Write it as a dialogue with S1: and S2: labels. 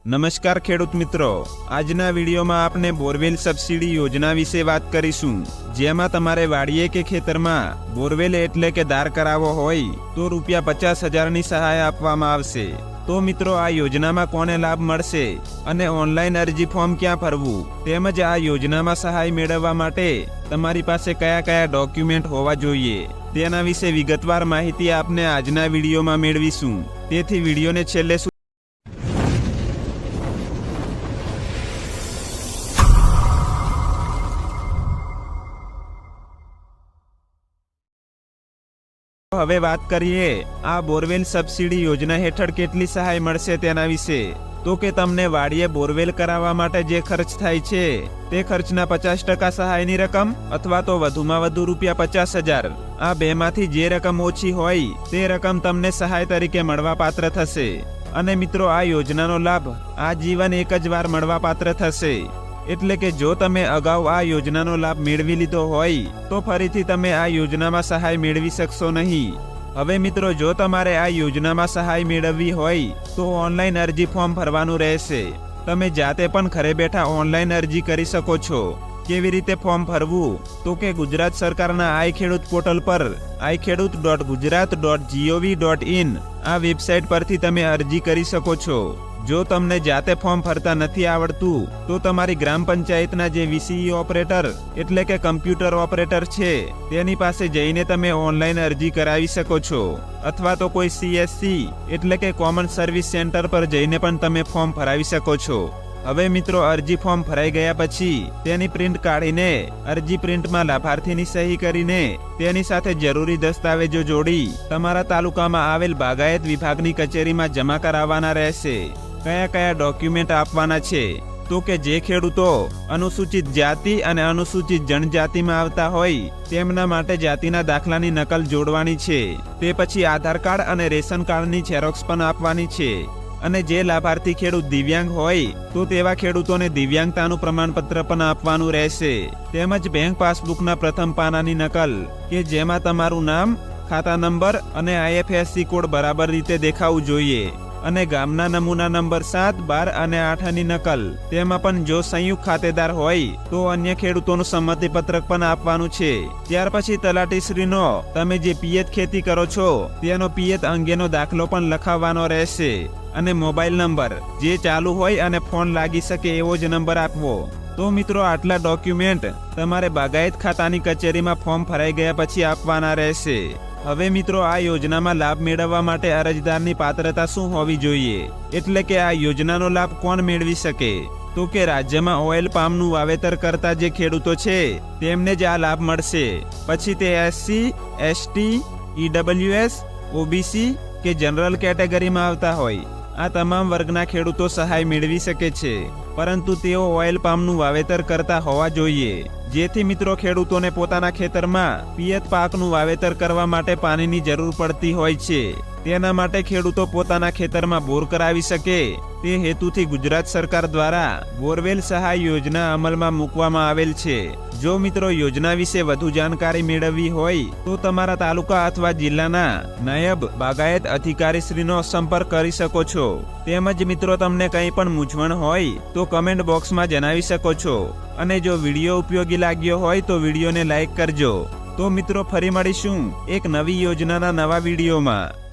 S1: નમસ્કાર ખેડૂત મિત્રો, આજના વિડીયોમાં આપણે બોરવેલ સબસિડી યોજના વિશે વાત કરીશું, જેમાં તમારે વાડીએ કે ખેતરમાં બોરવેલ એટલે કે દાર કરાવવો હોય તો ₹50,000ની સહાય આપવામાં આવશે। તો મિત્રો, આ યોજનામાં કોને લાભ મળશે અને ઓનલાઈન અરજી ફોર્મ ક્યાં ભરવું, તેમજ આ યોજનામાં સહાય મેળવવા માટે તમારી પાસે કયા કયા ડોક્યુમેન્ટ હોવા જોઈએ, તેના વિશે વિગતવાર માહિતી આપને આજના વિડીયોમાં મેળવીશું। તેથી વિડીયોને છેલ્લે હવે વાત કરીએ આ બોરવેલ સબસિડી યોજના હેઠળ કેટલી સહાય મળશે તેના વિશે। તો કે તમને વાડીએ બોરવેલ કરાવવા માટે જે ખર્ચ થાય છે તે ખર્ચના 50% સહાયની રકમ અથવા તો વધુમાં વધુ ₹50,000, આ બેમાંથી જે રકમ ઓછી હોય તે રકમ તમને સહાય તરીકે મળવાપાત્ર થશે। અને મિત્રો, આ યોજનાનો લાભ આજીવન એક જ વાર મળવાપાત્ર થશે, એટલે કે જો તમે અગાઉ આ યોજનાનો લાભ મેળવી લીધો હોય તો ફરીથી તમે આ યોજનામાં સહાય મેળવી શકશો નહીં। હવે મિત્રો, જો તમારે આ યોજનામાં સહાય મેળવવી હોય તો ઓનલાઈન અરજી ફોર્મ ભરવાનું રહેશે। તમે જાતે પણ ઘરે બેઠા ઓનલાઈન અરજી કરી શકો છો। કેવી રીતે ફોર્મ ભરવું? તો કે ગુજરાત સરકારના આઈ ખેડૂત પોર્ટલ પર iKheduत.gujarat.gov.in આ વેબસાઇટ પરથી તમે અરજી કરી શકો છો। જો તમને જાતે ફોર્મ ભરતા નથી આવડતું તો તમારી ગ્રામ પંચાયતના જે વીસીઈ ઓપરેટર એટલે કે કમ્પ્યુટર ઓપરેટર છે તેની પાસે જઈને તમે ઓનલાઈન અરજી કરાવી શકો છો, અથવા તો કોઈ CSC એટલે કે કોમન સર્વિસ સેન્ટર પર જઈને પણ તમે ફોર્મ ભરાવી શકો છો। હવે મિત્રો, અરજી ફોર્મ ભરાઈ ગયા પછી તેની પ્રિન્ટ કાઢીને અરજી પ્રિન્ટમાં લાભાર્થીની સહી કરીને તેની સાથે જરૂરી દસ્તાવેજો જોડી તમારા તાલુકામાં આવેલ બાગાયત વિભાગની કચેરીમાં જમા કરાવવાના રહેશે। કયા કયા ડોક્યુમેન્ટ આપવાના છે? તો કે જે ખેડૂતો અનુસૂચિત જાતિ અને અનુસૂચિત જનજાતિમાં આવતા હોય તેમના માટે જાતિના દાખલાની નકલ જોડવાની છે। તે પછી આધાર કાર્ડ અને રેશન કાર્ડની ઝેરોક્સ પણ આપવાની છે। અને જે લાભાર્થી ખેડૂત દિવ્યાંગ હોય તો તેવા ખેડૂતોને દિવ્યાંગતાનું પ્રમાણપત્ર પણ આપવાનું રહેશે। તેમજ બેંક પાસબુકના પ્રથમ પાનાની નકલ કે જેમાં તમારું નામ, ખાતા નંબર અને IFSC કોડ બરાબર રીતે દેખાવું જોઈએ, અને ગામના નમૂના નંબર 7, 12 અને 8ની નકલ। તેમાં પણ જો સંયુક્ત ખાતેદાર હોય તો અન્ય ખેડૂતોનું સંમતિપત્રક પણ આપવાનું છે। ત્યાર પછી તલાટીશ્રીનો તમે જે પિયત ખેતી કરો છો તેનો પિયત અંગેનો દાખલો પણ લખાવવાનો રહેશે, અને મોબાઈલ નંબર જે ચાલુ હોય અને ફોન લાગી શકે એવો જ નંબર આપવો। તો મિત્રો, આટલા ડોક્યુમેન્ટ તમારે બાગાયત ખાતાની કચેરીમાં ફોર્મ ભરાઈ ગયા પછી આપવાના રહેશે। હવે મિત્રો, આ યોજનામાં લાભ મેળવવા માટે અરજદારની પાત્રતા શું હોવી જોઈએ, એટલે કે આ યોજનાનો લાભ કોણ મેળવી શકે? તો કે રાજ્યમાં ઓઇલ પામનું વાવેતર કરતા જે ખેડૂતો છે તેમને જ આ લાભ મળશે। પછી તે SC, ST, EWS, OBC કે જનરલ કેટેગરીમાં આવતા હોય આ તમામ વર્ગના ખેડૂતો સહાય મેળવી શકે છે, પરંતુ તેઓ ઓઇલ પામનું વાવેતર કરતા હોવા જોઈએ, જેથી મિત્રો ખેડૂતોને પોતાના ખેતરમાં પિયત પાકનું વાવેતર કરવા માટે પાણીની જરૂર પડતી હોય છે। તેના માટે ખેડૂતો પોતાના ખેતરમાં બોર કરાવી શકે તે હેતુથી ગુજરાત સરકાર દ્વારા બોરવેલ સહાય યોજના અમલમાં મૂકવામાં આવેલ છે। જો મિત્રો, યોજના વિશે વધુ જાણકારી મેળવવી હોય તો તમારા તાલુકા અથવા જિલ્લાના નાયબ બાગાયત અધિકારીશ્રીનો સંપર્ક કરી શકો છો। તેમજ મિત્રો, તમને કંઈ પણ મૂંઝવણ હોય તો કમેન્ટ બોક્સમાં જણાવી શકો છો, અને જો વિડીયો ઉપયોગી લાગ્યો હોય તો વિડીયોને લાઈક કરજો। તો મિત્રો, ફરી મળીશું એક નવી યોજનાના નવા વિડીયોમાં।